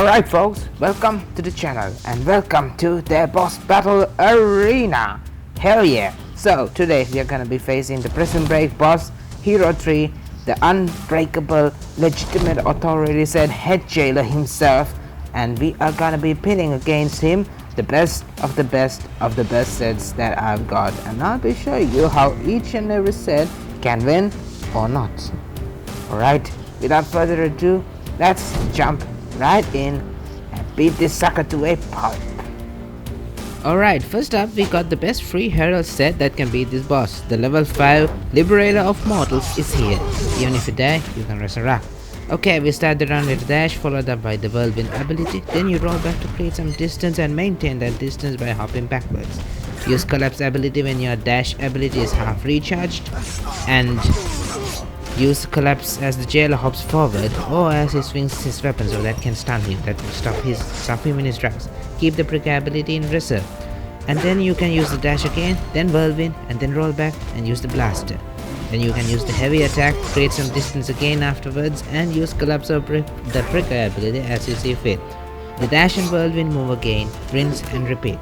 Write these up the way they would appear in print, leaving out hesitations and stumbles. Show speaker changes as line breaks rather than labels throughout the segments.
Alright folks, welcome to the channel and welcome to the boss battle arena. Hell yeah. So today we are gonna be facing the Prison Break boss Hero 3, the unbreakable, legitimate authority said head jailer himself, and we are gonna be pitting against him the best of the best of the best sets that I've got, and I'll be showing you how each and every set can win or not. Alright, without further ado, let's jump right in and beat this sucker to a pulp. Alright, first up we got the best free herald set that can beat this boss. The level 5 Liberator of Mortals is here. Even if you die, you can resurrect. Okay, we start the round with a dash followed up by the whirlwind ability. Then you roll back to create some distance and maintain that distance by hopping backwards. Use collapse ability when your dash ability is half recharged, and use collapse as the jailer hops forward or as he swings his weapon so that can stun him, that will stop him in his tracks. Keep the prick ability in reserve, and then you can use the dash again, then whirlwind, and then roll back and use the blaster. Then you can use the heavy attack, create some distance again afterwards, and use collapse or the prick ability as you see fit. The dash and whirlwind move again, rinse and repeat.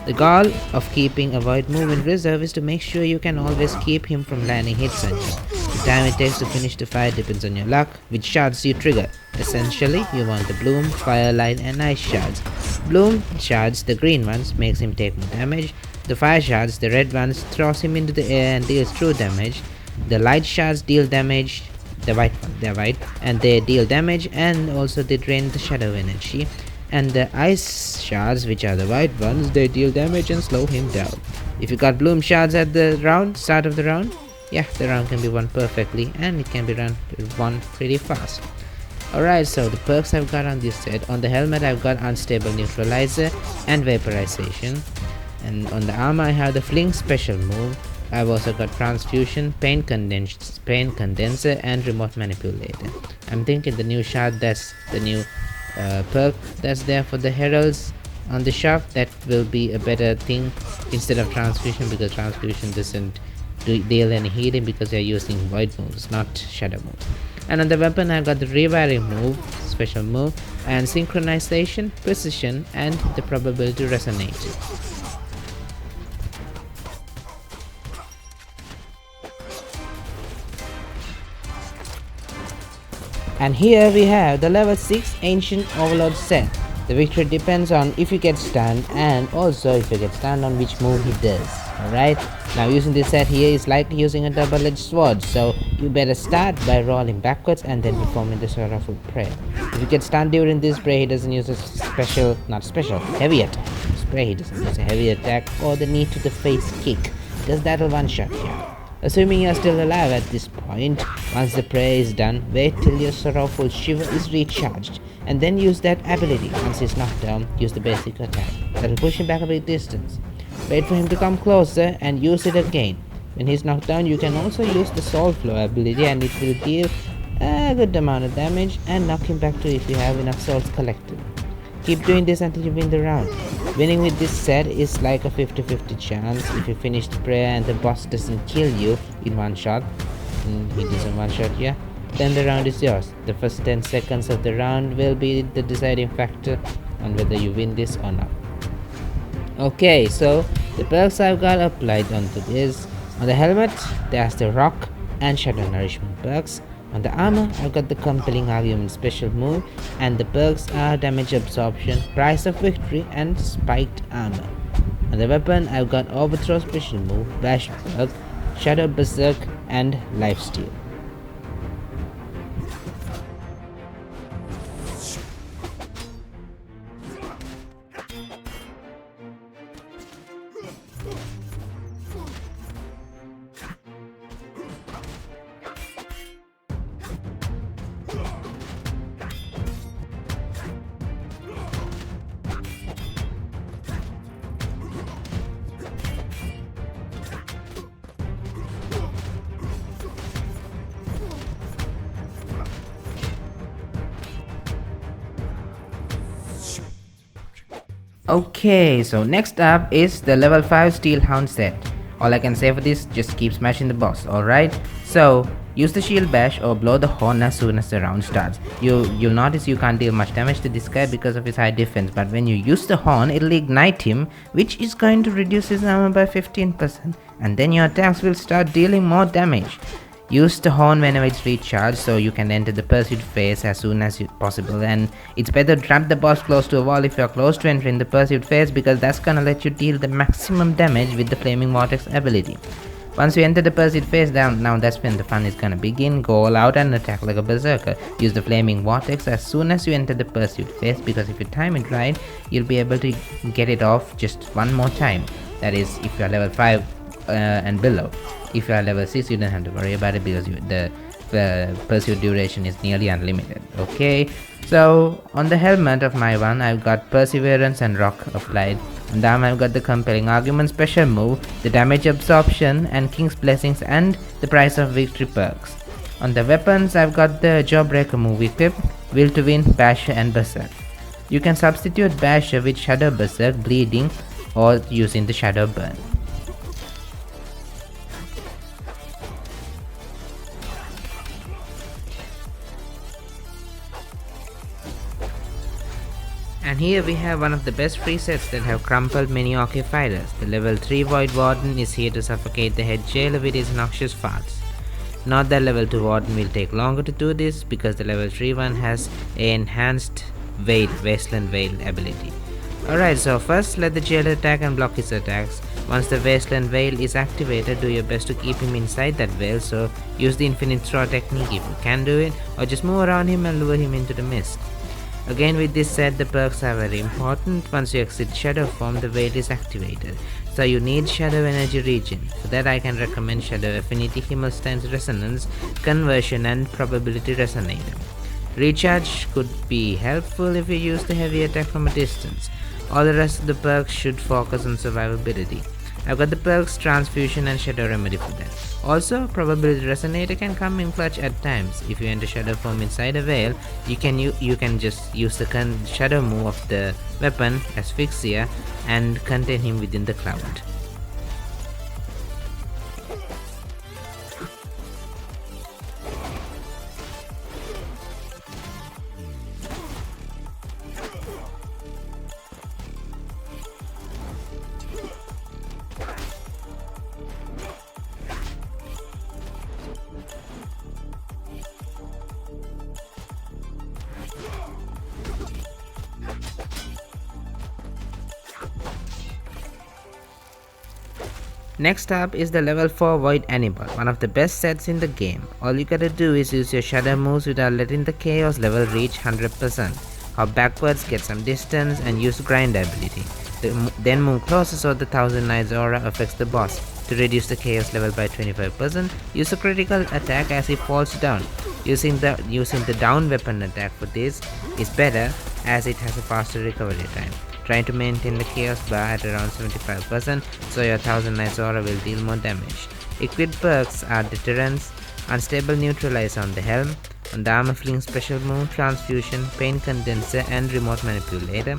The goal of keeping a void move in reserve is to make sure you can always keep him from landing hits on you. The time it takes to finish the fight depends on your luck, which shards you trigger. Essentially, you want the Bloom, Fire, Light and Ice shards. Bloom shards, the green ones, makes him take more damage. The Fire shards, the red ones, throws him into the air and deals true damage. The Light shards deal damage, they're white, and they deal damage and also they drain the shadow energy. And the ice shards, which are the white ones, they deal damage and slow him down. If you got bloom shards at the start of the round, yeah, the round can be won perfectly and it can be won pretty fast. Alright, so the perks I've got on this set: on the helmet I've got unstable neutralizer and vaporization, and on the armor I have the fling special move. I've also got transfusion, pain condenser and remote manipulator. I'm thinking the new shard, that's the new perk that's there for the heralds on the shop, that will be a better thing instead of transfusion, because transfusion doesn't deal any healing because they're using void moves, not shadow moves. And on the weapon I've got the rewiring move, special move, and synchronization, precision and the probability to resonate. And here we have the level 6 Ancient Overlord set. The victory depends on if you get stunned and also if you get stunned on which move he does. Alright, now using this set here is like using a double-edged sword, so you better start by rolling backwards and then performing the sorrowful prayer. If you get stunned during this prayer, he doesn't use a heavy attack. Spray, he doesn't use a heavy attack or the knee to the face kick, because that'll one-shot you. Assuming you're still alive at this point, once the prayer is done, wait till your sorrowful shiver is recharged, and then use that ability. Once he's knocked down, use the basic attack. That'll push him back a big distance. Wait for him to come closer and use it again. When he's knocked down, you can also use the soul flow ability and it will deal a good amount of damage and knock him back to if you have enough souls collected. Keep doing this until you win the round. Winning with this set is like a 50-50 chance. If you finish the prayer and the boss doesn't kill you in one shot, he doesn't one shot you, then the round is yours. The first 10 seconds of the round will be the deciding factor on whether you win this or not. Okay, so the perks I've got applied onto this: on the helmet there's the rock and shadow nourishment perks. On the armor I've got the compelling argument special move, and the perks are damage absorption, price of victory and spiked armor. On the weapon I've got overthrow special move, bash perk, shadow berserk and lifesteal. Okay, so next up is the level 5 Steel Hound set. All I can say for this, just keep smashing the boss, alright? So, use the shield bash or blow the horn as soon as the round starts. You'll notice you can't deal much damage to this guy because of his high defense, but when you use the horn, it'll ignite him, which is going to reduce his armor by 15%, and then your attacks will start dealing more damage. Use the horn whenever it's recharged so you can enter the pursuit phase as soon as possible, and it's better to trap the boss close to a wall if you're close to entering the pursuit phase, because that's gonna let you deal the maximum damage with the flaming vortex ability. Once you enter the pursuit phase, now that's when the fun is gonna begin. Go all out and attack like a berserker. Use the flaming vortex as soon as you enter the pursuit phase, because if you time it right, you'll be able to get it off just one more time. That is, if you're level 5 and below. If you are level 6, you don't have to worry about it because the pursuit duration is nearly unlimited. Okay, so on the helmet of my one, I've got Perseverance and Rock applied. On the arm, I've got the Compelling Argument special move, the Damage Absorption and King's Blessings, and the Price of Victory perks. On the weapons, I've got the Jawbreaker move equipped, Will to Win, Basher and Berserk. You can substitute Basher with Shadow Berserk, Bleeding, or using the Shadow Burn. And here we have one of the best free sets that have crumpled many Orc fighters. The level 3 Void Warden is here to suffocate the head jailer with his noxious farts. Not that level 2 Warden will take longer to do this, because the level 3 one has an enhanced Veil, Wasteland Veil ability. Alright, so first let the jailer attack and block his attacks. Once the Wasteland Veil is activated, do your best to keep him inside that veil, so use the Infinite Throw technique if you can do it, or just move around him and lure him into the mist. Again, with this set, the perks are very important. Once you exit Shadow form, the veil is activated, so you need Shadow Energy Regen. For that, I can recommend Shadow Affinity, Himmelstein's Resonance, Conversion and Probability Resonator. Recharge could be helpful if you use the heavy attack from a distance. All the rest of the perks should focus on survivability. I've got the perks Transfusion and Shadow Remedy for that. Also, Probability Resonator can come in clutch at times. If you enter Shadow form inside a veil, you can just use the Shadow move of the weapon, Asphyxia, and contain him within the cloud. Next up is the level 4 Void Animal, one of the best sets in the game. All you gotta do is use your shadow moves without letting the chaos level reach 100%. Hop backwards, get some distance, and use grind ability. Then move closer so the Thousand Knights aura affects the boss. To reduce the chaos level by 25%, use a critical attack as it falls down. Using the down weapon attack for this is better as it has a faster recovery time. Try to maintain the chaos bar at around 75% so your Thousand Knights aura will deal more damage. Equipped perks are Deterrence, Unstable Neutralize on the helm, on the armor fling special move, Transfusion, Pain Condenser and Remote Manipulator.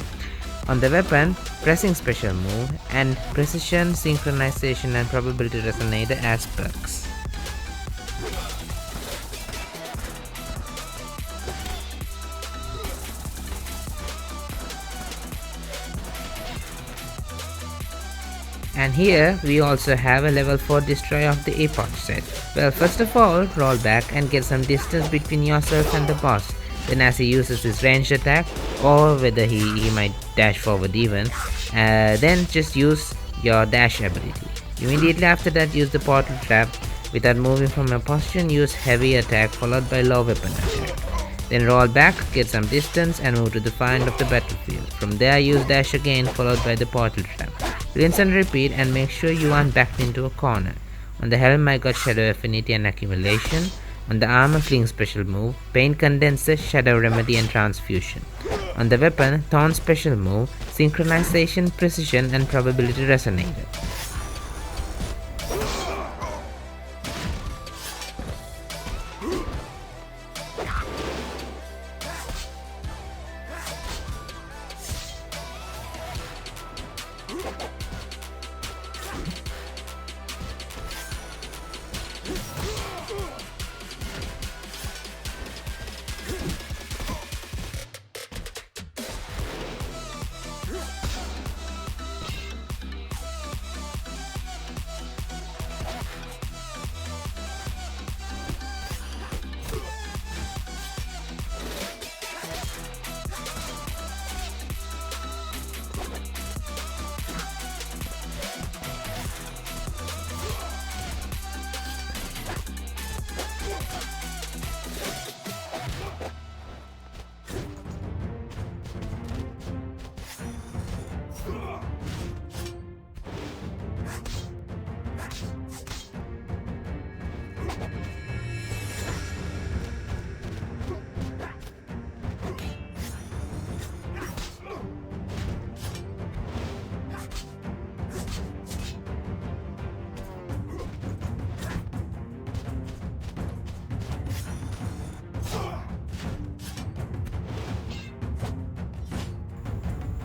On the weapon, Pressing special move, and Precision, Synchronization and Probability Resonator as perks. And here we also have a level 4 Destroy of the Epoch set. Well, first of all, roll back and get some distance between yourself and the boss. Then as he uses his ranged attack, or whether he might dash forward even, then just use your dash ability. Immediately after that, use the portal trap. Without moving from your position, use heavy attack followed by low weapon attack. Then roll back, get some distance and move to the far end of the battlefield. From there, use dash again followed by the portal trap. Rinse and repeat and make sure you aren't backed into a corner. On the helm, I got Shadow Affinity and Accumulation. On the armor, Fling special move, Pain Condenser, Shadow Remedy and Transfusion. On the weapon, Thorn special move, Synchronization, Precision and Probability Resonator.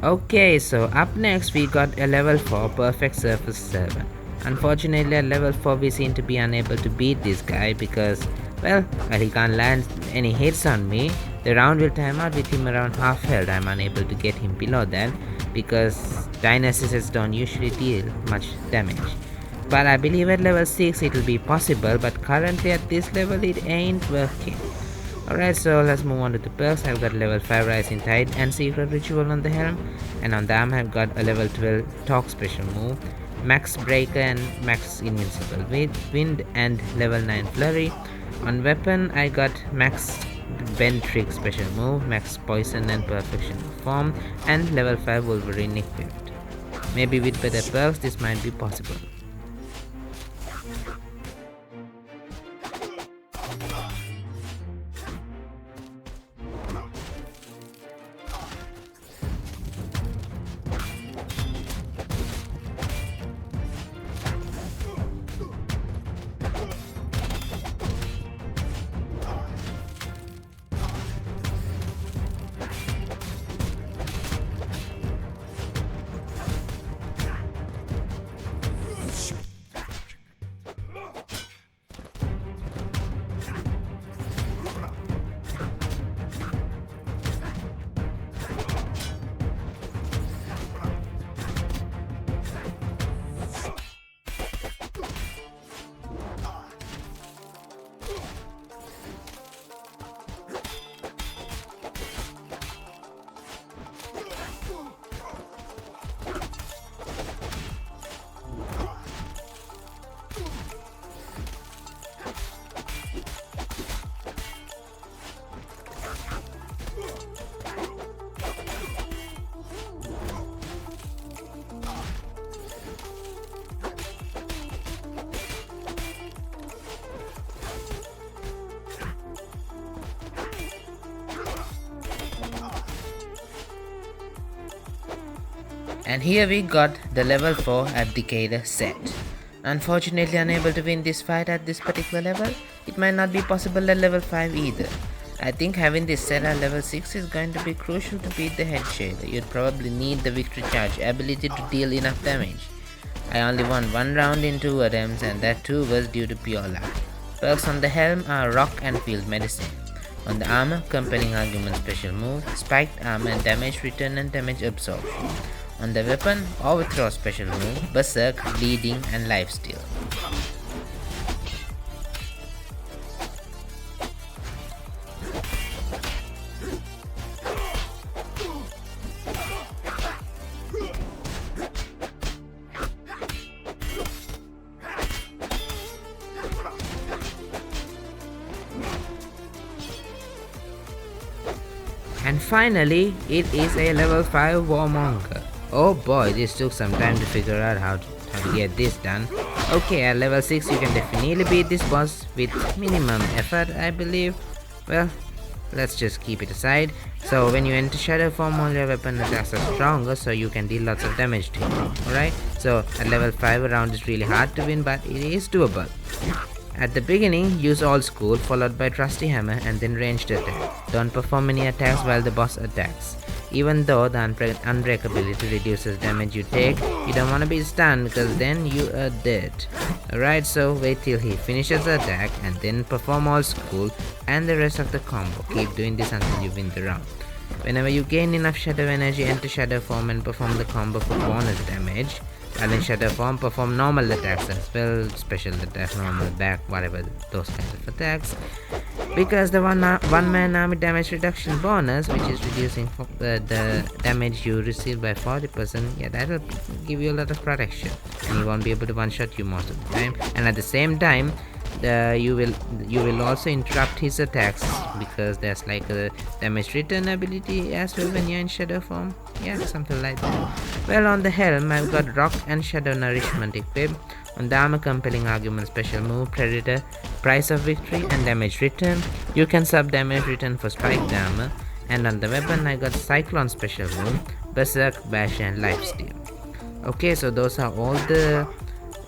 Okay, so up next we got a level 4 perfect surface servant. Unfortunately at level 4 we seem to be unable to beat this guy because, well, he can't land any hits on me. The round will time out with him around half health. I'm unable to get him below that because Dynasties don't usually deal much damage. But I believe at level 6 it will be possible, but currently at this level it ain't working. Alright, so let's move on to the perks. I've got level 5 Rising Tide and Secret Ritual on the helm, and on the arm I've got a level 12 Talk special move, Max Breaker and Max Invincible Wind and level 9 Flurry. On weapon I got Max Bend Trick special move, Max Poison and Perfection Form, and level 5 Wolverine equipped. Maybe with better perks this might be possible. And here we got the level 4 Abdicator set. Unfortunately unable to win this fight at this particular level, it might not be possible at level 5 either. I think having this set at level 6 is going to be crucial to beat the Head Shader. You'd probably need the Victory Charge ability to deal enough damage. I only won one round in 2 attempts, and that too was due to pure luck. Perks on the helm are Rock and Field Medicine. On the armor, Compelling Argument special move, Spiked Armor and Damage Return and Damage Absorption. On the weapon, Overthrow special move, Berserk, Bleeding and Lifesteal. And finally, it is a level 5 Warmonger. Oh boy, this took some time to figure out how to get this done. Okay, at level 6 you can definitely beat this boss with minimum effort, I believe. Well, let's just keep it aside. So when you enter shadow form, all your weapon attacks are stronger, so you can deal lots of damage to it. Alright, so at level 5 a round is really hard to win, but it is doable. At the beginning, use Old School followed by Trusty Hammer and then ranged attack. Don't perform any attacks while the boss attacks. Even though the Unbreakability reduces damage you take, you don't want to be stunned because then you are dead. Alright, so wait till he finishes the attack and then perform Old School and the rest of the combo. Keep doing this until you win the round. Whenever you gain enough shadow energy, enter shadow form and perform the combo for bonus damage. And in shadow form, perform normal attacks as well, special attack, normal back, whatever, those kinds of attacks. Because the one man army damage reduction bonus, which is reducing the damage you receive by 40%, yeah, that will give you a lot of protection, and he won't be able to one shot you most of the time. And at the same time, you will also interrupt his attacks because there's like a damage return ability as well when you're in shadow form. Yeah, something like that. Well, on the helm I've got Rock and Shadow Nourishment equipped. On the armor, Compelling Argument special move, Predator, Price of Victory and Damage Return. You can sub damage return for spiked armor. And on the weapon I got Cyclone special move, Berserk, Bash and Lifesteal. Okay, so those are all the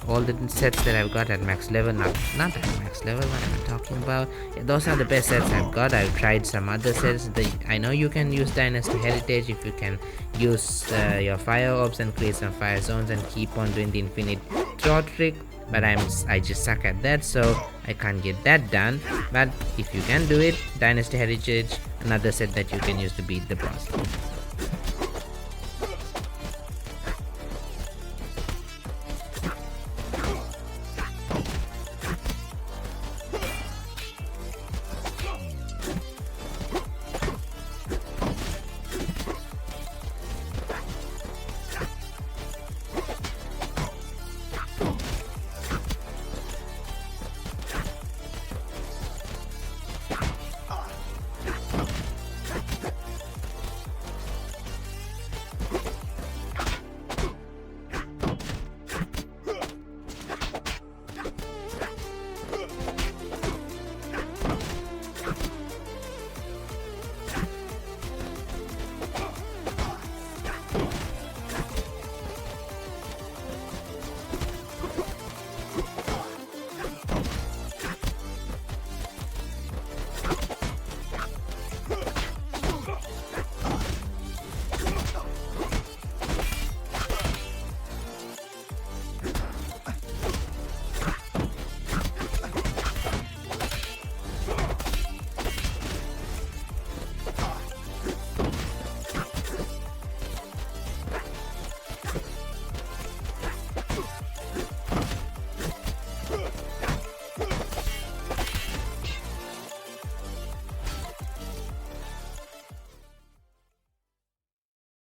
all the sets that I've got at max level. Not at max level, what am I talking about? Yeah, those are the best sets I've got. I've tried some other sets. I know you can use Dynasty Heritage if you can use your fire orbs and create some fire zones and keep on doing the infinite draw trick, but I just suck at that, so I can't get that done. But if you can do it, Dynasty Heritage, another set that you can use to beat the boss.